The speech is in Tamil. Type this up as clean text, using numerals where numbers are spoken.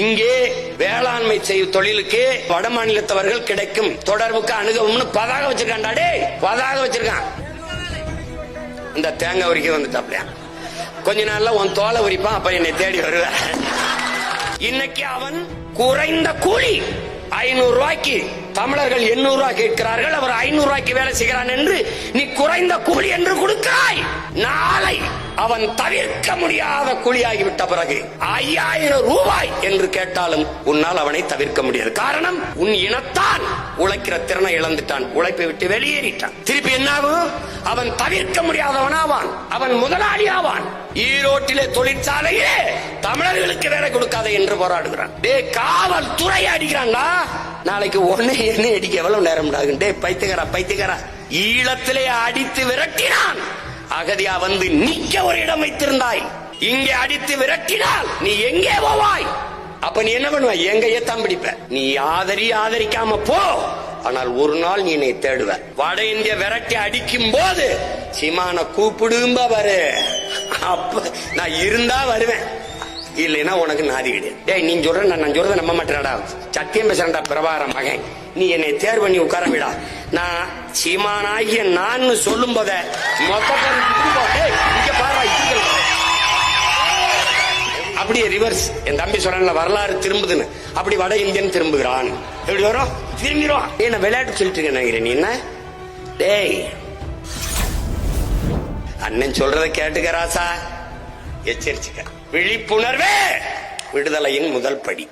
இங்கே வேளாண்மை செய்யும் தொழிலுக்கு வட மாநிலத்தவர்கள் கிடைக்கும் தொடர்புக்கு அணுகவும்னு பதாக வச்சிருக்கான்டா. பதாக வச்சிருக்கான். இந்த தேங்காய் உரிக்க வந்துட்டாப்லையா, கொஞ்ச நாள்ல உன் தோலை உரிப்பான், அப்ப என்னை தேடி வருவ. இன்னைக்கு அவன் குறைந்த கூலி 500 ரூபாய்க்கு, தமிழர்கள் 800 ரூபாய் கேட்கிறார்கள், அவர் 500 ரூபாய்க்கு வேலை செய்கிறான் என்று நீ குறைந்த கூலி என்று கொடுக்கிறாய். நாளை அவன் தவிர்க்க முடியாத கூலியாகிவிட்ட பிறகு 5000 ரூபாய் என்று கேட்டாலும் உன்னால் அவனை தவிர்க்க முடியாது. காரணம், உன் இனத்தான் உழைக்கிற திறனை இழந்துட்டான், உழைப்பை விட்டு வெளியேறிட்டான். திருப்பி என்னாகும்? அவன் தவிர்க்க முடியாதவனாவான், அவன் முதலாளி ஆவான். ஈரோட்டிலே தொழிற்சாலையே தமிழர்களுக்கு வேலை கொடுக்காத என்று போராடுகிறான். காவல்துறை அடிக்கிறான்டா. நாளைக்கு ஒன்னே என்ன அடிக்க எவ்வளவு நேரம் ஆகும்? பைத்தியக்காரா ஈழத்திலே அடித்து விரட்டினான். அகதியா வந்து நிக்க ஒரு இடம் வைத்திருந்தாய். இங்கே அடித்து விரட்டினால் நீ எங்கே போவாய்? அப்ப நீ என்ன பண்ணுவாய்? எங்கையே தான் பிடிப்ப. நீ ஆதரிக்காம போ. ஆனால் ஒரு நாள் நீ என்னை தேடுவ. வட இந்திய விரட்டி அடிக்கும் போது சீமான கூப்பிடும்ப வரு. அப்ப நான் இருந்தா வருவேன், இல்லைன்னா உனக்கு நாதி கிடையாது. நீ சொல்ற நான் சொல்றத நம்ப மாட்டேன்டா, சத்தியம் பேசுறா பிரபாகர மகன். நீ என்னை தேர்வு பண்ணி உட்கார விடா. நான் சீமானாகிய நான் சொல்லும் போத அப்படியே ரிவர்ஸ். என் தம்பி சொல்ல வரலாறு திரும்புதுன்னு, அப்படி வட இந்தியன் திரும்புகிறான். எப்படி வரும்? திரும்பிடுவான். என்ன விளையாட்டு சொல்லிட்டு நினைக்கிறேன் நீ? என்ன டேய், அண்ணன் சொல்றத கேட்டுக்க ராசா, எச்சரிச்சுக்க. விழிப்புணர்வே விடுதலையின் முதல் படி.